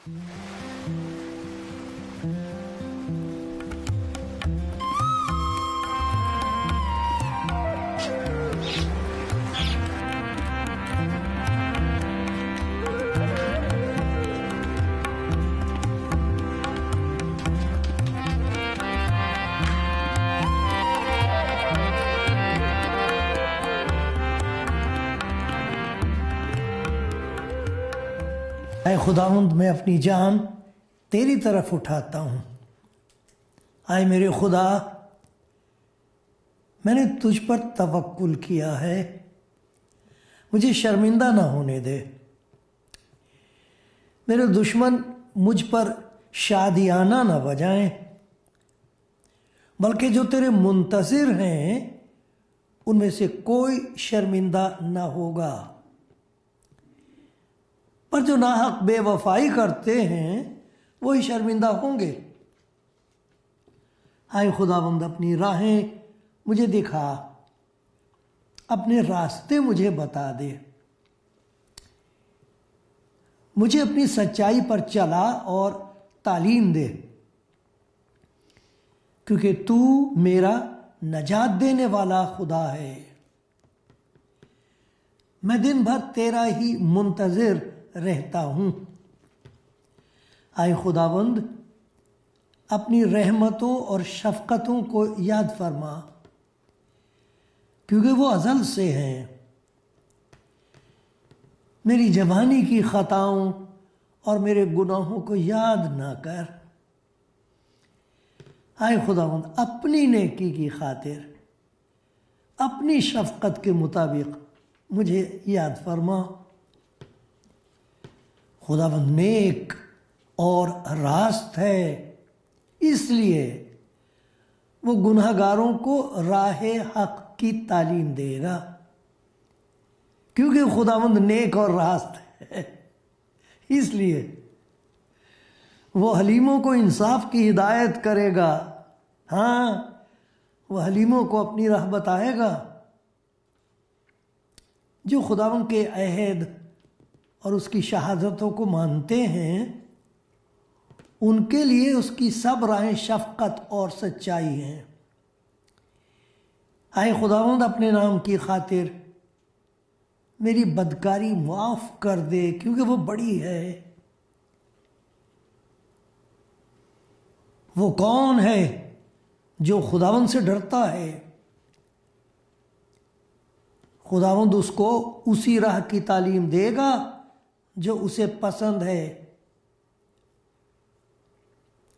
ऐ खुदावंद, मैं अपनी जान तेरी तरफ उठाता हूँ। आए मेरे खुदा, मैंने तुझ पर तवक्कुल किया है, मुझे शर्मिंदा ना होने दे। मेरे दुश्मन मुझ पर शादियाना ना बजाएं, बल्कि जो तेरे मुंतज़िर हैं उनमें से कोई शर्मिंदा ना होगा। पर जो नाहक बेवफाई करते हैं वही शर्मिंदा होंगे। हाय खुदावंद, अपनी राहें मुझे दिखा, अपने रास्ते मुझे बता दे, मुझे अपनी सच्चाई पर चला और तालीम दे, क्योंकि तू मेरा नजात देने वाला खुदा है। मैं दिन भर तेरा ही मुंतज़िर रहता हूँ। आए खुदावंद, अपनी रहमतों और शफ़क़तों को याद फरमा, क्योंकि वो अज़ल से हैं। मेरी जवानी की ख़ताओं और मेरे गुनाहों को याद ना कर। आए खुदावंद, अपनी नेकी की खातिर, अपनी शफ़क़त के मुताबिक मुझे याद फरमा। खुदावंद नेक और रास्त है, इसलिए वो गुनहगारों को राह हक की तालीम देगा। क्योंकि खुदावंद नेक और रास्त है, इसलिए वो हलीमों को इंसाफ की हिदायत करेगा। हाँ, वो हलीमों को अपनी राह बताएगा। जो खुदावंद के अहद और उसकी शहादतों को मानते हैं, उनके लिए उसकी सब राहें शफ़क़त और सच्चाई हैं। आए खुदावंद, अपने नाम की खातिर मेरी बदकारी माफ़ कर दे, क्योंकि वो बड़ी है। वो कौन है जो खुदावंद से डरता है? खुदावंद उसको उसी राह की तालीम देगा जो उसे पसंद है।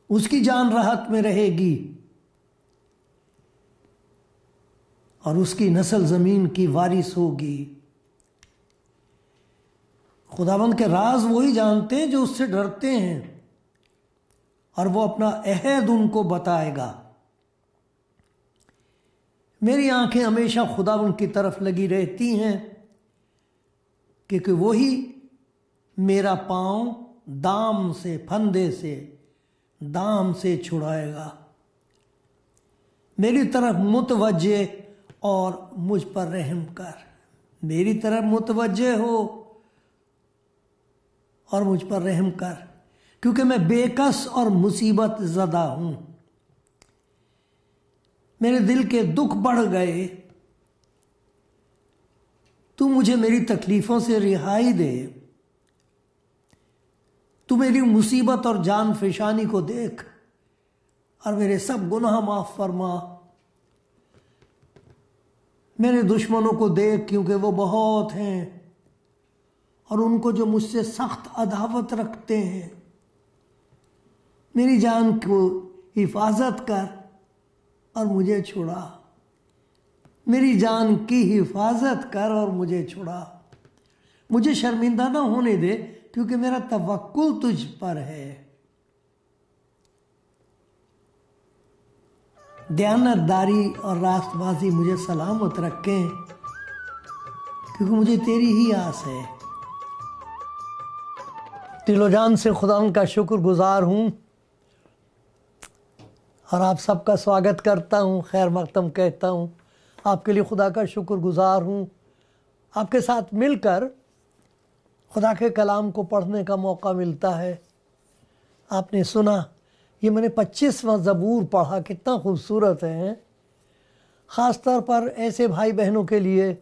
उसकी जान राहत में रहेगी और उसकी नस्ल ज़मीन की वारिस होगी। खुदावंद के राज वही जानते हैं जो उससे डरते हैं, और वो अपना अहद उनको बताएगा। मेरी आंखें हमेशा खुदावंद की तरफ लगी रहती हैं, क्योंकि वही मेरा पाँव दाम से, फंदे से, दाम से छुड़ाएगा। मेरी तरफ मुतवज्जे और मुझ पर रहम कर। मेरी तरफ मुतवज्जे हो और मुझ पर रहम कर, क्योंकि मैं बेकस और मुसीबत ज़दा हूँ। मेरे दिल के दुख बढ़ गए। तू मुझे मेरी तकलीफ़ों से रिहाई दे। तू मेरी मुसीबत और जान फिशानी को देख और मेरे सब गुनाह माफ़ फरमा। मेरे दुश्मनों को देख, क्योंकि वो बहुत हैं, और उनको जो मुझसे सख्त अदावत रखते हैं। मेरी जान को हिफाजत कर और मुझे छुड़ा। मेरी जान की हिफाजत कर और मुझे छुड़ा। मुझे शर्मिंदा ना होने दे, क्योंकि मेरा तवक्कुल तुझ पर है। दयानतदारी और रास्तबाजी मुझे सलामत रखें, क्योंकि मुझे तेरी ही आस है। दिलो जान से खुदा का शुक्रगुजार हूँ और आप सबका स्वागत करता हूँ, खैर मक़दम कहता हूँ। आपके लिए खुदा का शुक्रगुजार हूँ। आपके साथ मिलकर खुदा के कलाम को पढ़ने का मौका मिलता है। आपने सुना, ये मैंने 25वां ज़बूर पढ़ा, कितना खूबसूरत है। ख़ास तौर पर ऐसे भाई बहनों के लिए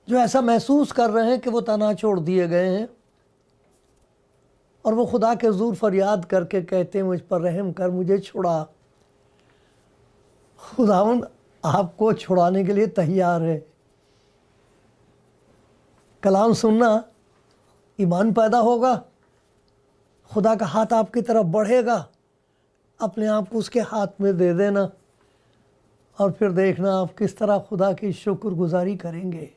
जो ऐसा महसूस कर रहे हैं कि वो तना छोड़ दिए गए हैं और वो खुदा के हुज़ूर फरियाद करके कहते हैं मुझ पर रहम कर, मुझे छुड़ा। खुदावंद आपको छुड़ाने के लिए तैयार है। कलाम सुनना, ईमान पैदा होगा, खुदा का हाथ आपकी तरफ बढ़ेगा, अपने आप को उसके हाथ में दे देना और फिर देखना आप किस तरह खुदा की शुक्रगुजारी करेंगे।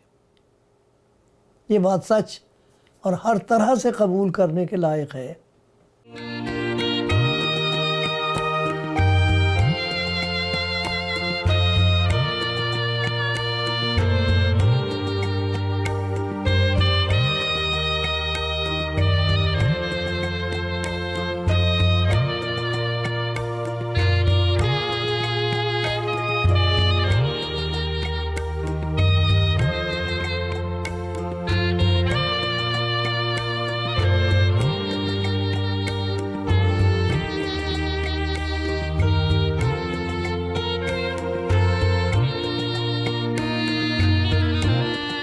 ये बात सच और हर तरह से कबूल करने के लायक है।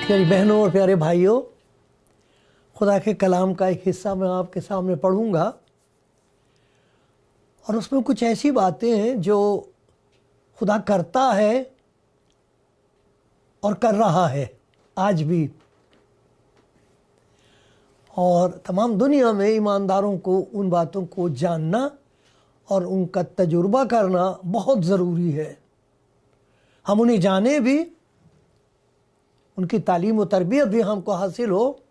प्यारी बहनों और प्यारे भाइयों, खुदा के कलाम का एक हिस्सा मैं आपके सामने पढ़ूंगा और उसमें कुछ ऐसी बातें हैं जो खुदा करता है और कर रहा है आज भी, और तमाम दुनिया में ईमानदारों को उन बातों को जानना और उनका तजुर्बा करना बहुत ज़रूरी है। हम उन्हें जाने भी, उनकी तालीम व तरबियत भी हमको हासिल हो,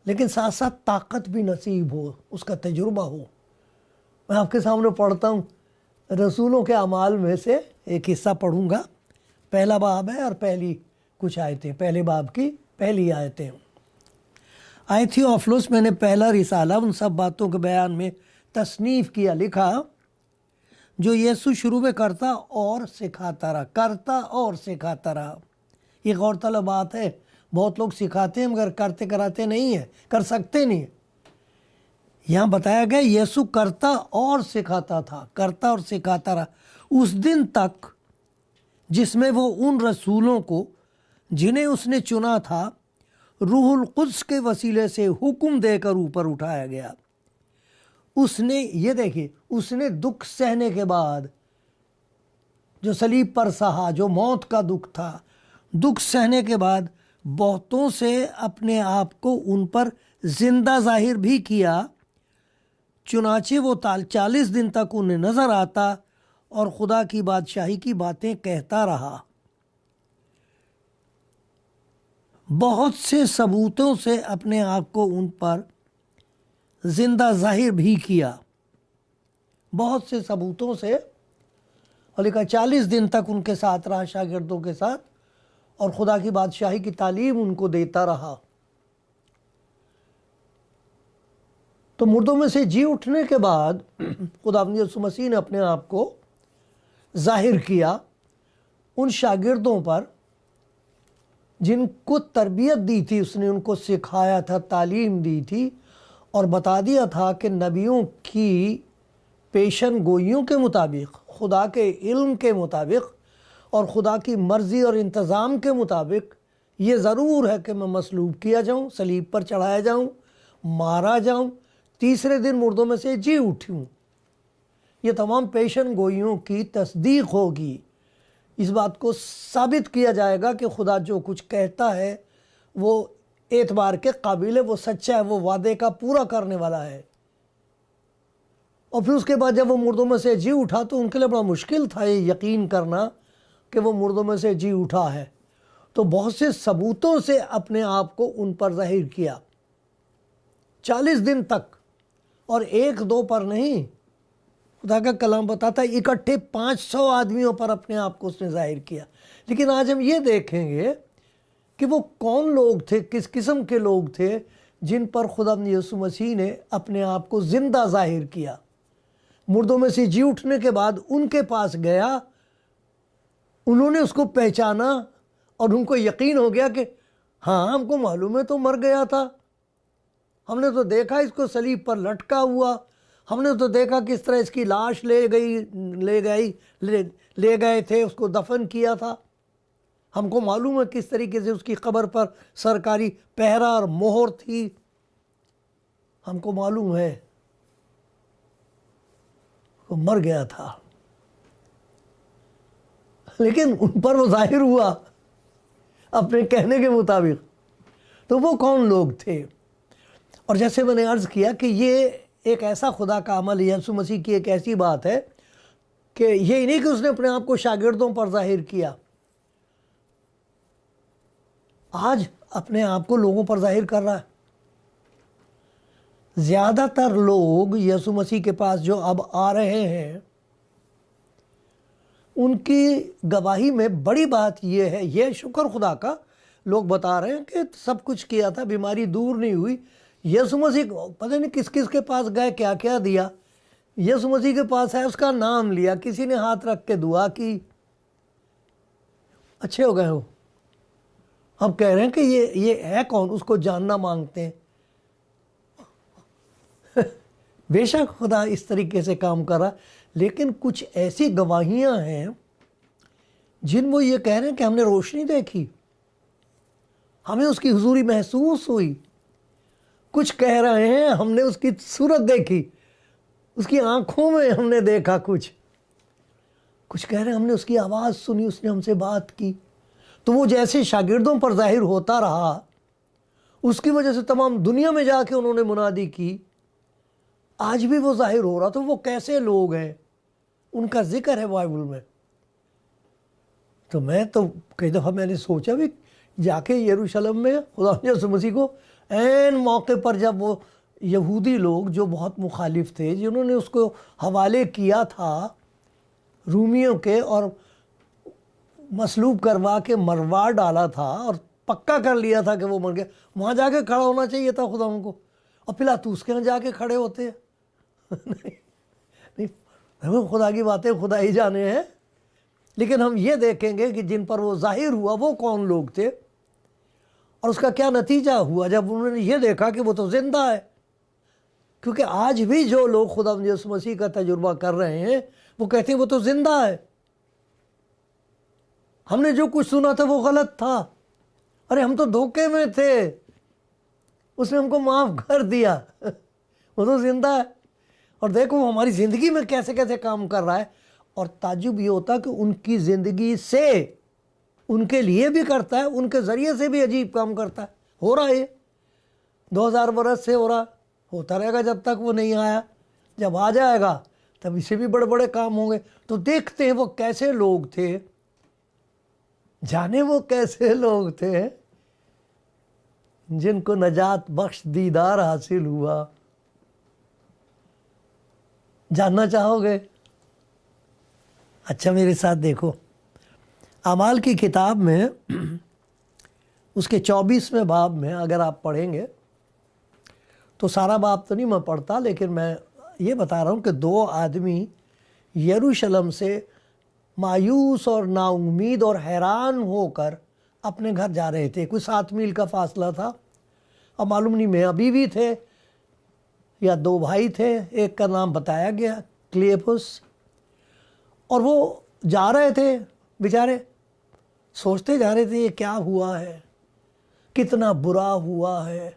लेकिन साथ साथ ताकत भी नसीब हो, उसका तजुर्बा हो। मैं आपके सामने पढ़ता हूँ, रसूलों के अमाल में से एक हिस्सा पढ़ूँगा। पहला बाब है और पहली कुछ आयतें, पहले बाब की पहली आयतें। आए थियोफिलुस, मैंने पहला रिसाला उन सब बातों के बयान में तसनीफ़ किया, लिखा जो यीशु शुरू में करता और सिखाता रहा, करता और सिखाता रहा। ये गौरतलब बात है, बहुत लोग सिखाते हैं मगर करते कराते नहीं है, कर सकते नहीं। यहाँ बताया गया यीशु करता और सिखाता था, करता और सिखाता रहा उस दिन तक जिसमें वो उन रसूलों को जिन्हें उसने चुना था रूहुल कुद्स के वसीले से हुक्म देकर ऊपर उठाया गया। उसने, ये देखिए, उसने दुख सहने के बाद, जो सलीब पर सहा, जो मौत का दुख था, दुख सहने के बाद बहुतों से अपने आप को उन पर जिंदा जाहिर भी किया। चुनाचे वो 40 दिन तक उन्हें नजर आता और खुदा की बादशाही की बातें कहता रहा। बहुत से सबूतों से अपने आप को उन पर जिंदा जाहिर भी किया, बहुत से सबूतों से। और लिखा 40 दिन तक उनके साथ रहा, शागिर्दों के साथ, और खुदा की बादशाही की तालीम उनको देता रहा। तो मुर्दों में से जी उठने के बाद खुदावंद यीशु मसीह ने अपने आप को जाहिर किया उन शागिर्दों पर जिनको तरबियत दी थी, उसने उनको सिखाया था, तालीम दी थी और बता दिया था कि नबियों की पेशन गोइयों के मुताबिक, खुदा के इल्म के मुताबिक और खुदा की मर्ज़ी और इंतज़ाम के मुताबिक ये ज़रूर है कि मैं मसलूब किया जाऊँ, सलीब पर चढ़ाया जाऊँ, मारा जाऊँ, तीसरे दिन मुर्दों में से जी उठूँ। ये तमाम पेशन गोइयों की तस्दीक होगी। इस बात को साबित किया जाएगा कि खुदा जो कुछ कहता है वो एतबार के काबिल है, वो सच्चा है, वो वादे का पूरा करने वाला है। और फिर उसके बाद जब वो मुर्दों में से जी उठा तो उनके लिए बड़ा मुश्किल था ये यकीन करना कि वो मुर्दों में से जी उठा है। तो बहुत से सबूतों से अपने आप को उन पर जाहिर किया 40 दिन तक, और एक दो पर नहीं। खुदा का कलाम बताता है इकट्ठे 500 आदमियों पर अपने आप को उसने जाहिर किया। लेकिन आज हम ये देखेंगे कि वो कौन लोग थे, किस किस्म के लोग थे जिन पर खुदा यीशु मसीह ने अपने आप को जिंदा जाहिर किया। मुर्दों में से जी उठने के बाद उनके पास गया, उन्होंने उसको पहचाना और उनको यकीन हो गया कि हाँ, हमको मालूम है तो मर गया था, हमने तो देखा इसको सलीब पर लटका हुआ, हमने तो देखा किस तरह इसकी लाश ले गए थे, उसको दफन किया था। हमको मालूम है किस तरीके से उसकी कब्र पर सरकारी पहरा और मोहर थी, हमको मालूम है वो मर गया था, लेकिन उन पर वो जाहिर हुआ अपने कहने के मुताबिक। तो वो कौन लोग थे? और जैसे मैंने अर्ज़ किया कि ये एक ऐसा खुदा का अमल है, यीशु मसीह की एक ऐसी बात है कि ये नहीं कि उसने अपने आप को शागिर्दों पर जाहिर किया, आज अपने आप को लोगों पर जाहिर कर रहा है। ज़्यादातर लोग यीशु मसीह के पास जो अब आ रहे हैं, उनकी गवाही में बड़ी बात यह है, यह शुक्र खुदा का, लोग बता रहे हैं कि सब कुछ किया था, बीमारी दूर नहीं हुई। यीशु मसीह पता नहीं किस किस के पास गए, क्या क्या दिया। यीशु मसीह के पास है, उसका नाम लिया, किसी ने हाथ रख के दुआ की, अच्छे हो गए हो। अब कह रहे हैं कि ये है कौन, उसको जानना मांगते हैं। बेशक खुदा इस तरीके से काम कर रहा, लेकिन कुछ ऐसी गवाहियां हैं जिन वो ये कह रहे हैं कि हमने रोशनी देखी, हमें उसकी हुजूरी महसूस हुई। कुछ कह रहे हैं हमने उसकी सूरत देखी, उसकी आंखों में हमने देखा। कुछ कह रहे हैं हमने उसकी आवाज़ सुनी, उसने हमसे बात की। तो वो जैसे शागिर्दों पर जाहिर होता रहा, उसकी वजह से तमाम दुनिया में जाके उन्होंने मुनादी की, आज भी वो जाहिर हो रहा। तो वो कैसे लोग हैं, उनका जिक्र है बाइबल में। तो मैं तो कई दफ़ा मैंने सोचा भी जाके यरूशलेम में खुदा यीशु मसीह को ऐन मौके पर, जब वो यहूदी लोग जो बहुत मुखालिफ थे, जिन्होंने उसको हवाले किया था रूमियों के और मसलूब करवा के मरवा डाला था और पक्का कर लिया था कि वो मर गया, वहाँ जाके खड़ा होना चाहिए था खुदा उनको। और पिलातूस के यहाँ जाके खड़े होते हैं। नहीं, खुदा की बातें खुदा ही जाने हैं। लेकिन हम ये देखेंगे कि जिन पर वो जाहिर हुआ वो कौन लोग थे और उसका क्या नतीजा हुआ जब उन्होंने ये देखा कि वो तो जिंदा है। क्योंकि आज भी जो लोग खुदा यीशु मसीह का तजुर्बा कर रहे हैं, वो कहते हैं वो तो जिंदा है, हमने जो कुछ सुना था वो गलत था, अरे हम तो धोखे में थे, उसने हमको माफ कर दिया, वो तो जिंदा है। और देखो वो हमारी ज़िंदगी में कैसे कैसे काम कर रहा है। और ताज्जुब ये होता कि उनकी ज़िंदगी से उनके लिए भी करता है, उनके ज़रिए से भी अजीब काम करता है। हो रहा है 2000 बरस से हो रहा, होता रहेगा जब तक वो नहीं आया। जब आ जाएगा तब इससे भी बड़े बड़े काम होंगे। तो देखते हैं वो कैसे लोग थे, जाने वो कैसे लोग थे जिनको नजात बख्श दीदार हासिल हुआ। जानना चाहोगे? अच्छा मेरे साथ देखो, अमाल की किताब में उसके 24वें बाब में अगर आप पढ़ेंगे, तो सारा बाब तो नहीं मैं पढ़ता, लेकिन मैं ये बता रहा हूँ कि 2 आदमी यरूशलेम से मायूस और नाउम्मीद और हैरान होकर अपने घर जा रहे थे। कुछ 7 मील का फासला था। अब मालूम नहीं मियाँ बीवी थे या 2 भाई थे, एक का नाम बताया गया क्लियोपस। और वो जा रहे थे बेचारे, सोचते जा रहे थे ये क्या हुआ है, कितना बुरा हुआ है,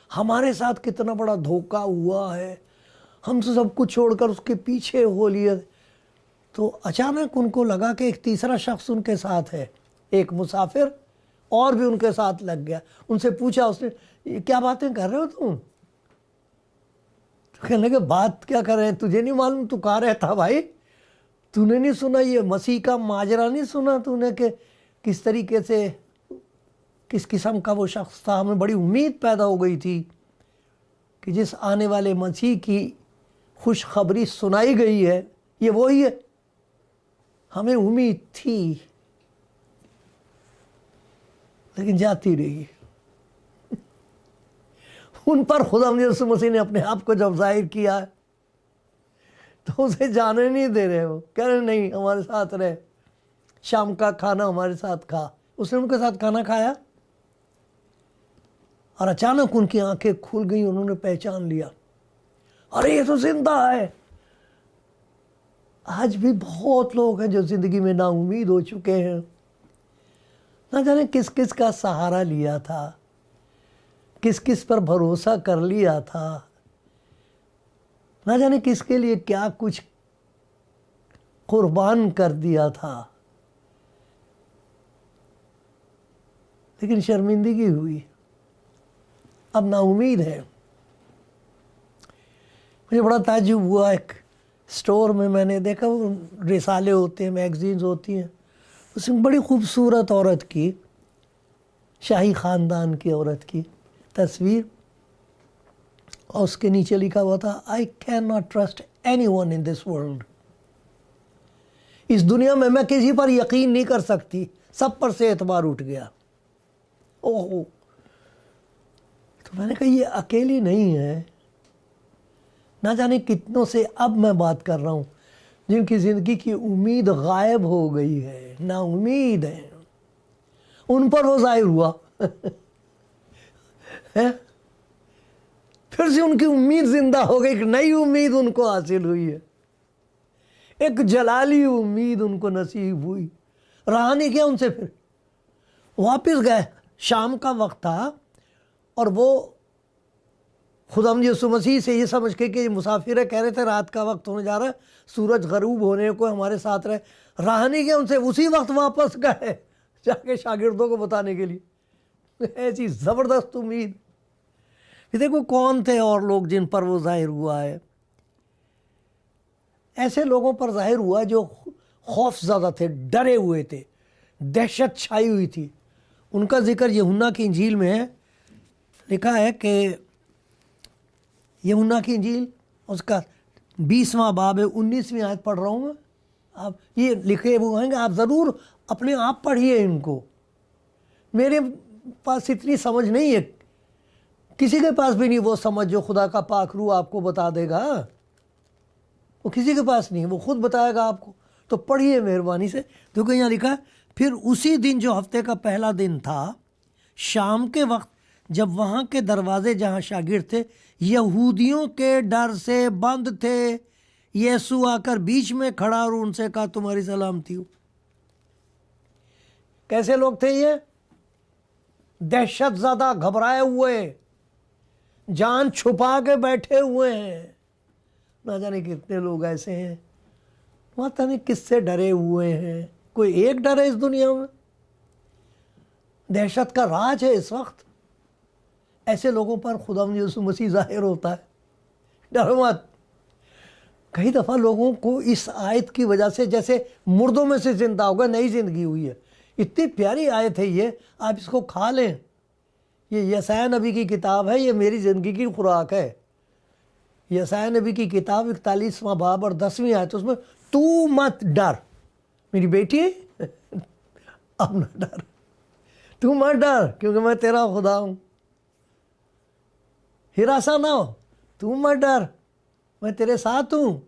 हमारे साथ कितना बड़ा धोखा हुआ है, हम तो सब कुछ छोड़कर उसके पीछे हो लिए। तो अचानक उनको लगा कि एक तीसरा शख्स उनके साथ है, एक मुसाफिर और भी उनके साथ लग गया। उनसे पूछा उसने, ये क्या बातें कर रहे हो तुम? तो कहने लगे बात क्या कर रहे हैं, तुझे नहीं मालूम तू कहाँ रहता भाई? तूने नहीं सुना ये मसीह का माजरा नहीं सुना तूने कि किस तरीके से, किस किस्म का वो शख्स था? हमें बड़ी उम्मीद पैदा हो गई थी कि जिस आने वाले मसीह की खुशखबरी सुनाई गई है ये वही है, हमें उम्मीद थी, लेकिन जाती रही। उन पर खुदा यीशु मसीह ने अपने आप को जब जाहिर किया तो उसे जाने नहीं दे रहे। हो कह रहे नहीं हमारे साथ रहे, शाम का खाना हमारे साथ खा। उसने उनके साथ खाना खाया। और अचानक उनकी आंखें खुल गई, उन्होंने पहचान लिया, अरे ये तो जिंदा है। आज भी बहुत लोग हैं जो जिंदगी में नाउम्मीद हो चुके हैं, ना जाने किस किस का सहारा लिया था, किस किस पर भरोसा कर लिया था, ना जाने किसके लिए क्या कुछ कुर्बान कर दिया था, लेकिन शर्मिंदगी हुई, अब नाउम्मीद है। मुझे बड़ा ताज्जुब हुआ, एक स्टोर में मैंने देखा, वो रिसाले होते हैं, मैगजीन्स होती हैं, उसमें बड़ी खूबसूरत औरत की, शाही ख़ानदान की औरत की तस्वीर, और उसके नीचे लिखा हुआ था, I can not trust any one in this world. इस दुनिया में मैं किसी पर यकीन नहीं कर सकती, सब पर से एतबार उठ गया। ओहो, तो मैंने कहा ये अकेली नहीं है, ना जाने कितनों से अब मैं बात कर रहा हूँ जिनकी ज़िंदगी की उम्मीद गायब हो गई है, ना उम्मीद है, उन पर वो ज़ाहिर हुआ है, फिर से उनकी उम्मीद जिंदा हो गई, एक नई उम्मीद उनको हासिल हुई है, एक जलाली उम्मीद उनको नसीब हुई। रहा नहीं क्या उनसे, फिर वापस गए। शाम का वक्त था और वो खुदावंद यीशु मसीह से ये समझ के कि मुसाफिर है, कह रहे थे रात का वक्त होने जा रहा है, सूरज गरूब होने को हमारे साथ रहे। रहा नहीं क्या उनसे, उसी वक्त वापस गए जाके शागिर्दों को बताने के लिए। ऐसी ज़बरदस्त उम्मीद। देखो कौन थे और लोग जिन पर वो जाहिर हुआ है। ऐसे लोगों पर जाहिर हुआ जो खौफ ज़्यादा थे, डरे हुए थे, दहशत छाई हुई थी। उनका जिक्र यूहन्ना की इंजील में है, लिखा है कि यूहन्ना की इंजील उसका 20वां बाब है, 19वीं आयत पढ़ रहा हूँ मैं। आप ये लिखे हुए हैं, आप ज़रूर अपने आप पढ़िए इनको। मेरे पास इतनी समझ नहीं है, किसी के पास भी नहीं वो समझ जो खुदा का पाक रूह आपको बता देगा, वो किसी के पास नहीं, वो खुद बताएगा आपको। तो पढ़िए मेहरबानी से। देखो यहाँ लिखा है, फिर उसी दिन जो हफ्ते का पहला दिन था, शाम के वक्त जब वहाँ के दरवाजे जहाँ शागिर्द थे यहूदियों के डर से बंद थे, यीशु आकर बीच में खड़ा और उनसे कहा, तुम्हारी सलामती हो। कैसे लोग थे ये? दहशत ज़्यादा, घबराए हुए, जान छुपा के बैठे हुए हैं। ना जाने कितने लोग ऐसे हैं, पता नहीं किससे डरे हुए हैं। कोई एक डर है इस दुनिया में? दहशत का राज है इस वक्त। ऐसे लोगों पर खुदावंद यीशु मसीह जाहिर होता है, डरो मत। कई दफ़ा लोगों को इस आयत की वजह से जैसे मुर्दों में से जिंदा होगा, नई जिंदगी हुई है। इतनी प्यारी आयत है ये, आप इसको खा लें। ये यशायाह नबी की किताब है, ये मेरी ज़िंदगी की खुराक है। यशायाह नबी की किताब 41वां बाब और 10वीं आयत, उसमें तू मत डर मेरी बेटी अब न डर, तू मत डर क्योंकि मैं तेरा खुदा हूँ। हिरासा ना हो, तू मत डर मैं तेरे साथ हूँ।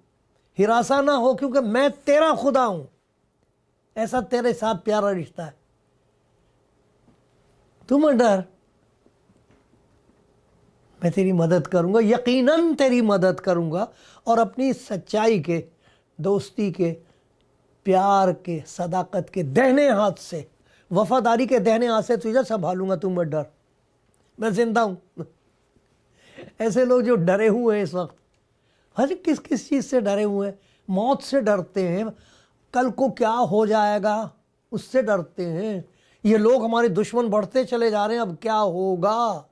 हिरासा ना हो क्योंकि मैं तेरा खुदा हूँ। ऐसा तेरे साथ प्यारा रिश्ता है। तू मत डर, मैं तेरी मदद करूँगा, यकीनन तेरी मदद करूँगा, और अपनी सच्चाई के, दोस्ती के, प्यार के, सदाकत के दाहिने हाथ से, वफादारी के दाहिने हाथ से तुझे संभालूंगा। तू मत डर, मैं जिंदा हूँ। ऐसे लोग जो डरे हुए हैं इस वक्त, हर किस किस चीज़ से डरे हुए हैं। मौत से डरते हैं, कल को क्या हो जाएगा उससे डरते हैं। ये लोग हमारे दुश्मन बढ़ते चले जा रहे हैं, अब क्या होगा।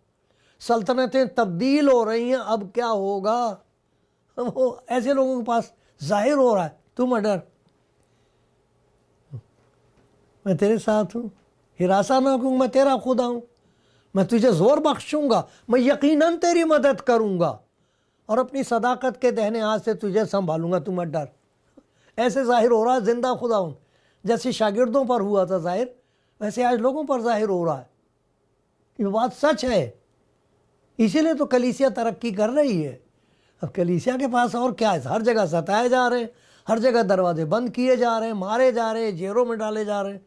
सल्तनतें तब्दील हो रही हैं, अब क्या होगा। वो ऐसे लोगों के पास जाहिर हो रहा है, तू मत डर, मैं तेरे साथ हूँ। हिरासा ना क्योंकि मैं तेरा खुदा हूँ। मैं तुझे जोर बख्शूंगा, मैं यकीनन तेरी मदद करूँगा, और अपनी सदाकत के दाहिने हाथ से तुझे संभालूंगा। तू मत डर। ऐसे जाहिर हो रहा है जिंदा खुदा हूँ। जैसे शागिर्दों पर हुआ था जाहिर, वैसे आज लोगों पर जाहिर हो रहा है। ये बात सच है, इसीलिए तो कलीसिया तरक्की कर रही है। अब कलीसिया के पास और क्या है? हर जगह सताए जा रहे हैं, हर जगह दरवाजे बंद किए जा रहे हैं, मारे जा रहे हैं, जेलों में डाले जा रहे हैं,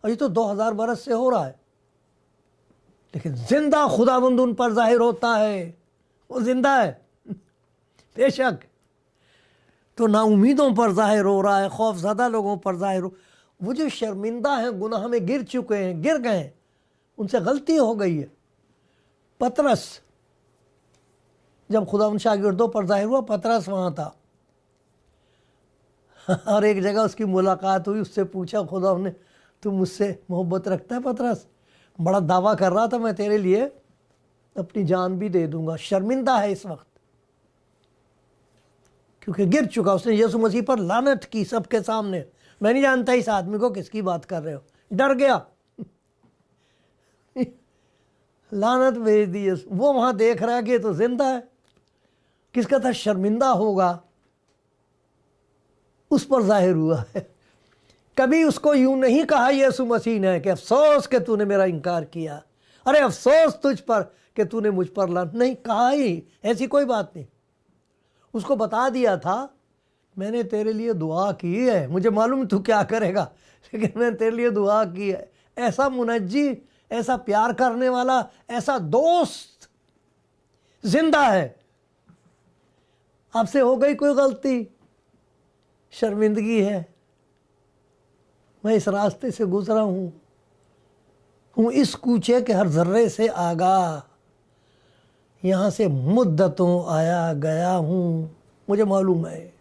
और ये तो 2000 बरस से हो रहा है। लेकिन जिंदा खुदावंद उन पर जाहिर होता है। वो जिंदा है बेशक, तो ना उम्मीदों पर जाहिर हो रहा है, खौफज़दा लोगों पर जाहिर हो। वो जो शर्मिंदा हैं, गुनाह में गिर चुके हैं, गिर गए हैं, उनसे गलती हो गई है। पतरस जब खुदा उन शागिर्दों पर जाहिर हुआ, पतरस वहाँ था और एक जगह उसकी मुलाकात हुई, उससे पूछा खुदा ने, तू मुझसे मोहब्बत रखता है पतरस? बड़ा दावा कर रहा था, मैं तेरे लिए अपनी जान भी दे दूंगा। शर्मिंदा है इस वक्त, क्योंकि गिर चुका। उसने यीशु मसीह पर लानत की सबके सामने। मैं नहीं जानता इस आदमी को किसकी बात कर रहे हो, डर गया लानत भेज दी। वो वहां देख रहा है कि तो जिंदा है, किसका था शर्मिंदा होगा, उस पर जाहिर हुआ है। कभी उसको यूं नहीं कहा यीशु मसीह ने कि अफसोस कि तूने मेरा इनकार किया, अरे अफसोस तुझ पर कि तूने मुझ पर लानत, नहीं कहा ही, ऐसी कोई बात नहीं। उसको बता दिया था, मैंने तेरे लिए दुआ की है, मुझे मालूम तू क्या करेगा, लेकिन मैंने तेरे लिए दुआ की है। ऐसा मुनज्जी, ऐसा प्यार करने वाला, ऐसा दोस्त जिंदा है। आपसे हो गई कोई गलती, शर्मिंदगी है, मैं इस रास्ते से गुजरा हूँ इस कूचे के हर जर्रे से आगाह, यहाँ से मुद्दतों आया गया हूँ। मुझे मालूम है,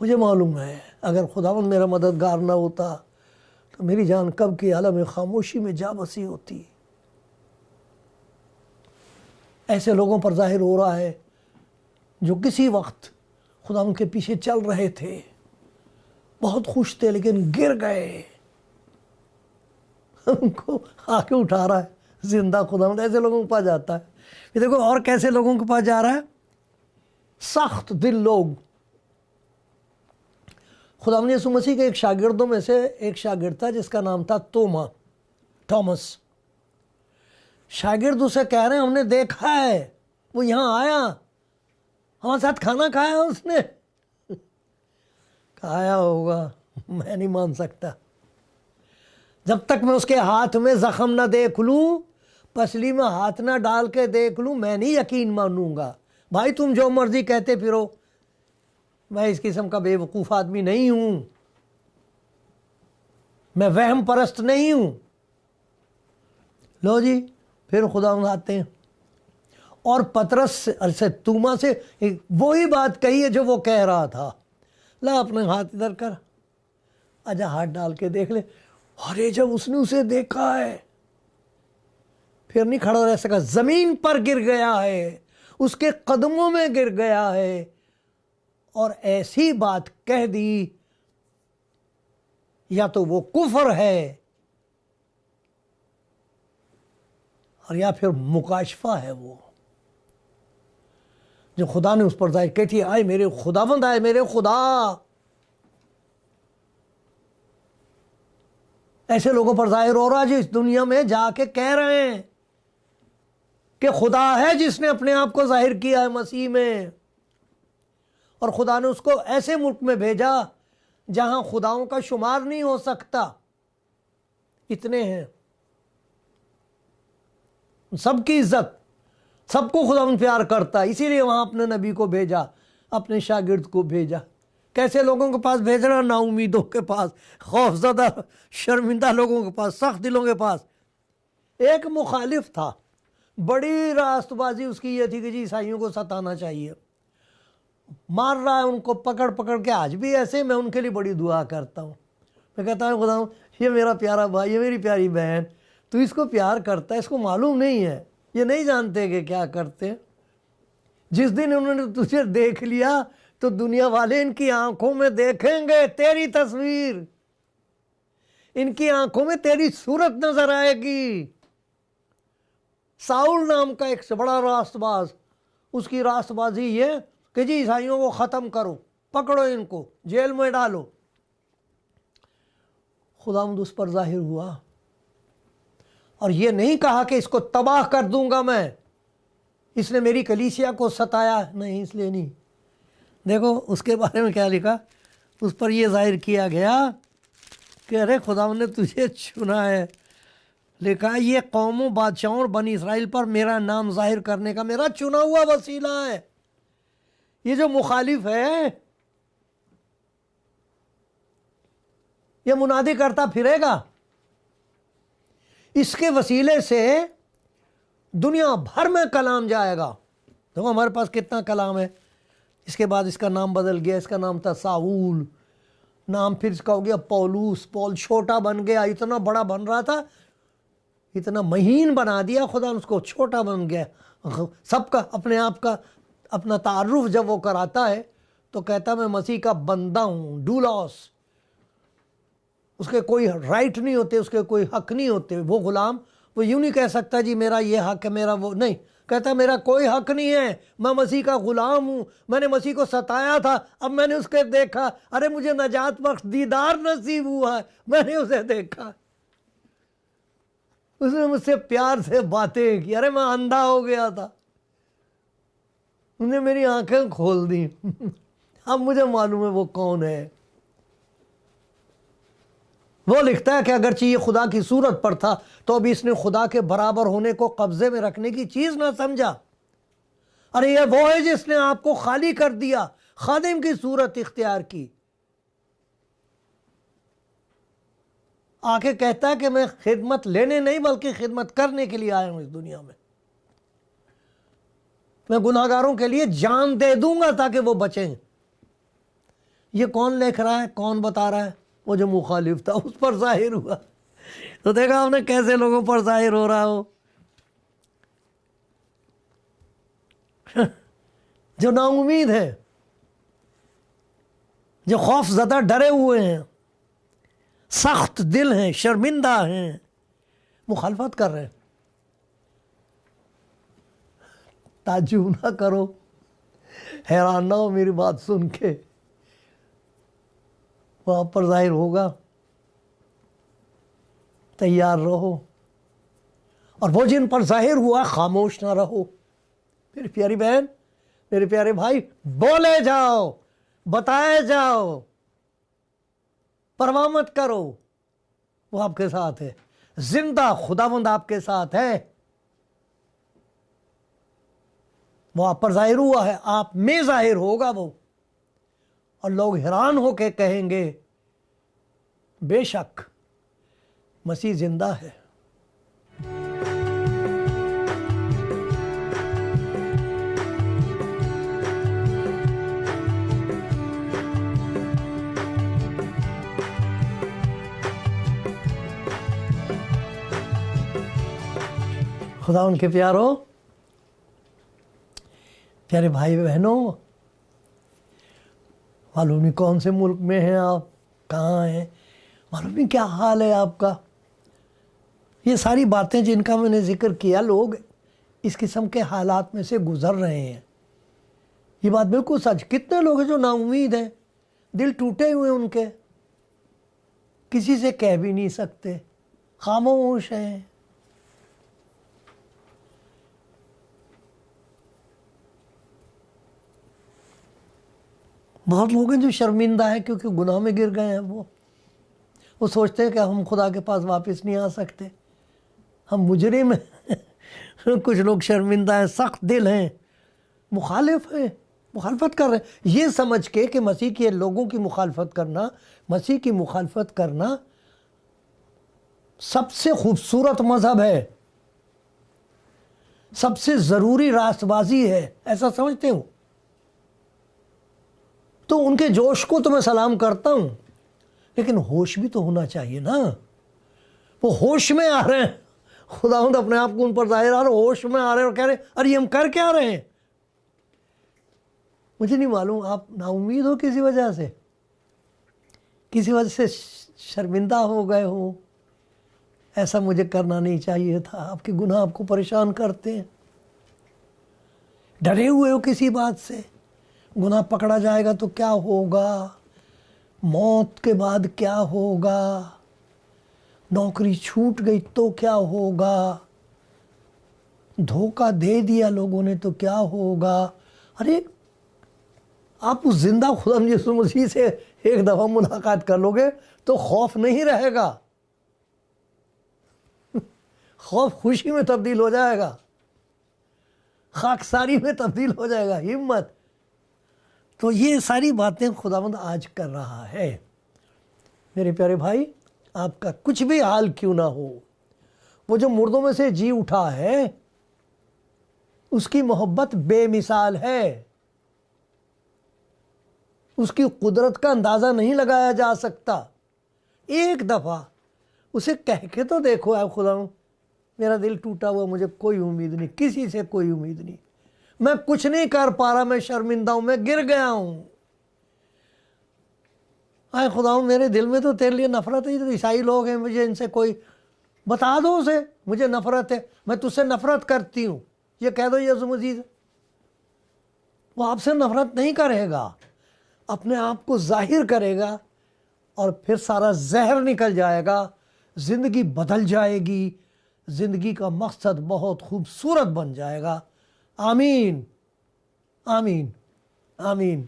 मुझे मालूम है, अगर खुदावंद मेरा मददगार ना होता तो मेरी जान कब की आलम खामोशी में जा बसी होती। ऐसे लोगों पर जाहिर हो रहा है जो किसी वक्त खुदावंद के पीछे चल रहे थे, बहुत खुश थे, लेकिन गिर गए। उनको आके उठा रहा है जिंदा खुदावंद। ऐसे लोगों के पास जाता है। ये देखो और कैसे लोगों के पास जा रहा है, सख्त दिल लोग। खुदावंद यीशु मसीह के एक शागिर्दों में से एक शागिर्द था जिसका नाम था थॉमस। शागिर्द उसे कह रहे हैं, हमने देखा है, वो यहाँ आया, हमारे साथ खाना खाया उसने। खाया होगा, मैं नहीं मान सकता। जब तक मैं उसके हाथ में जख्म ना देख लूं, पसली में हाथ ना डाल के देख लूं, मैं नहीं यकीन मानूंगा। भाई तुम जो मर्जी कहते फिरो, मैं इस किस्म का बेवकूफ़ आदमी नहीं हूं, मैं वहम परस्त नहीं हूं। लो जी, फिर खुदा आते हैं और पतरस से तूमा से वही बात कही है जो वो कह रहा था। ला अपने हाथ इधर कर, आजा हाथ डाल के देख ले। अरे जब उसने उसे देखा है, फिर नहीं खड़ा रह सका, जमीन पर गिर गया है, उसके कदमों में गिर गया है और ऐसी बात कह दी, या तो वो कुफर है और या फिर मुकाशफा है वो जो खुदा ने उस पर जाहिर की थी। आए मेरे खुदावंद, आए मेरे खुदा। ऐसे लोगों पर जाहिर हो रहा है जो इस दुनिया में जाके कह रहे हैं कि खुदा है जिसने अपने आप को जाहिर किया है मसीह में, और खुदा ने उसको ऐसे मुल्क में भेजा जहां खुदाओं का शुमार नहीं हो सकता। इतने हैं, सबकी इज्जत, सबको खुदा प्यार करता है, इसीलिए वहां अपने नबी को भेजा, अपने शागिर्द को भेजा। कैसे लोगों के पास भेज रहा, ना उम्मीदों के पास, खौफजदा शर्मिंदा लोगों के पास, सख्त दिलों के पास। एक मुखालिफ था, बड़ी रास्तबाजी उसकी ये थी कि जी ईसाइयों को सताना चाहिए, मार रहा है उनको पकड़ पकड़ के। आज भी ऐसे मैं उनके लिए बड़ी दुआ करता हूँ। मैं कहता हूँ खुदा, ये मेरा प्यारा भाई, ये मेरी प्यारी बहन, तू इसको प्यार करता है, इसको मालूम नहीं है, ये नहीं जानते कि क्या करते। जिस दिन उन्होंने तुझे देख लिया तो दुनिया वाले इनकी आंखों में देखेंगे तेरी तस्वीर, इनकी आंखों में तेरी सूरत नजर आएगी। साउल नाम का एक बड़ा रास्तबाज, उसकी रास्तबाजी ये कि जी ईसाइयों को ख़त्म करो, पकड़ो इनको, जेल में डालो। खुदावंद उस पर जाहिर हुआ और ये नहीं कहा कि इसको तबाह कर दूंगा मैं, इसने मेरी कलीसिया को सताया, नहीं, इसलिए नहीं। देखो उसके बारे में क्या लिखा, उस पर यह जाहिर किया गया कि अरे खुदावंद ने तुझे चुना है, लिखा है ये कौमों, बादशाहों और बनी इसराइल पर मेरा नाम जाहिर करने का मेरा चुना हुआ वसीला है। ये जो मुखालिफ है ये मुनादी करता फिरेगा, इसके वसीले से दुनिया भर में कलाम जाएगा। देखो हमारे पास कितना कलाम है। इसके बाद इसका नाम बदल गया, इसका नाम था साऊल, नाम फिर इसका हो गया पौलुस, पौल छोटा बन गया, इतना बड़ा बन रहा था, इतना महीन बना दिया खुदा, उसको छोटा बन गया। सबका अपने आप का अपना तारुफ जब वो कराता है तो कहता मैं मसीह का बंदा हूँ, डूलॉस। उसके कोई राइट नहीं होते, उसके कोई हक नहीं होते। वो गुलाम वो यूं नहीं कह सकता जी मेरा ये हक है, मेरा वो नहीं, कहता मेरा कोई हक नहीं है, मैं मसीह का गुलाम हूँ। मैंने मसीह को सताया था, अब मैंने उसके देखा, अरे मुझे नजात बख्श दीदार नसीब हुआ है, मैंने उसे देखा, उसने मुझसे प्यार से बातें की, अरे मैं अंधा हो गया था, उसने मेरी आंखें खोल दी अब मुझे मालूम है वो कौन है। वो लिखता है कि अगरचे ये खुदा की सूरत पर था तो अभी इसने खुदा के बराबर होने को कब्जे में रखने की चीज ना समझा। अरे ये वो है जिसने आपको खाली कर दिया, खादिम की सूरत इख्तियार की, आके कहता है कि मैं खिदमत लेने नहीं बल्कि खिदमत करने के लिए आया हूं इस दुनिया में। मैं गुनाहगारों के लिए जान दे दूंगा ताकि वो बचें। ये कौन लिख रहा है, कौन बता रहा है? वो जो मुखालिफ था उस पर जाहिर हुआ। तो देखा आपने कैसे लोगों पर जाहिर हो रहा हो जो नाउम्मीद है, जो खौफ ज़दा डरे हुए हैं, सख्त दिल हैं, शर्मिंदा हैं, मुखालफत कर रहे हैं। ताज्जुब ना करो, हैरान ना हो मेरी बात सुन के, वहां पर जाहिर होगा, तैयार रहो। और वो जिन पर जाहिर हुआ खामोश ना रहो। मेरी प्यारी बहन, मेरे प्यारे भाई, बोले जाओ, बताए जाओ, परवाह मत करो, वो आपके साथ है। जिंदा खुदावंद आपके साथ है, वो आप पर जाहिर हुआ है, आप में जाहिर होगा वो। और लोग हैरान होके कहेंगे बेशक मसीह जिंदा है। खुदा उनके प्यारों, प्यारे भाई बहनों, मालूम नहीं कौन से मुल्क में हैं आप, कहाँ हैं, मालूम नहीं क्या हाल है आपका। ये सारी बातें जिनका मैंने जिक्र किया, लोग इस किस्म के हालात में से गुजर रहे हैं। ये बात बिल्कुल सच। कितने लोग हैं जो नाउम्मीद हैं, दिल टूटे हुए उनके, किसी से कह भी नहीं सकते, खामोश हैं। बहुत लोग हैं जो शर्मिंदा है क्योंकि गुनाह में गिर गए हैं। वो सोचते हैं कि हम खुदा के पास वापस नहीं आ सकते, हम मुजरिम हैं कुछ लोग शर्मिंदा हैं, सख्त दिल हैं, मुखालिफ हैं, मुखालफत कर रहे हैं, ये समझ के कि मसीह के लोगों की मुखालफत करना, मसीह की मुखालफत करना सबसे खूबसूरत मजहब है, सबसे ज़रूरी रास्तबाजी है, ऐसा समझते हो। तो उनके जोश को तो मैं सलाम करता हूं, लेकिन होश भी तो होना चाहिए ना। वो होश में आ रहे हैं, खुदावंद अपने आप को उन पर जाहिर आ रहे, होश में आ रहे हैं और कह रहे हैं अरे हम कर क्या रहे हैं। मुझे नहीं मालूम आप नाउम्मीद हो किसी वजह से, किसी वजह से शर्मिंदा हो गए हो, ऐसा मुझे करना नहीं चाहिए था, आपके गुनाह आपको परेशान करते हैं, डरे हुए हो किसी बात से, गुनाह पकड़ा जाएगा तो क्या होगा, मौत के बाद क्या होगा, नौकरी छूट गई तो क्या होगा, धोखा दे दिया लोगों ने तो क्या होगा। अरे आप उस जिंदा खुदा यीशु मसीह से एक दफ़ा मुलाकात कर लोगे तो खौफ नहीं रहेगा। खौफ खुशी में तब्दील हो जाएगा, खाकसारी में तब्दील हो जाएगा, हिम्मत। तो ये सारी बातें खुदावंद आज कर रहा है। मेरे प्यारे भाई, आपका कुछ भी हाल क्यों ना हो, वो जो मुर्दों में से जी उठा है उसकी मोहब्बत बेमिसाल है। उसकी कुदरत का अंदाज़ा नहीं लगाया जा सकता। एक दफ़ा उसे कह के तो देखो, आप खुदा, मेरा दिल टूटा हुआ, मुझे कोई उम्मीद नहीं, किसी से कोई उम्मीद नहीं, मैं कुछ नहीं कर पा रहा, मैं शर्मिंदा हूं, मैं गिर गया हूं। आए खुदा, मेरे दिल में तो तेरे लिए नफरत है। तो ईसाई लोग हैं, मुझे इनसे कोई बता दो उसे, मुझे नफरत है, मैं तुझसे नफरत करती हूं, ये कह दो यीशु मसीह से। वो आपसे नफरत नहीं करेगा, अपने आप को जाहिर करेगा और फिर सारा जहर निकल जाएगा, जिंदगी बदल जाएगी, जिंदगी का मकसद बहुत खूबसूरत बन जाएगा। आमीन, आमीन, आमीन।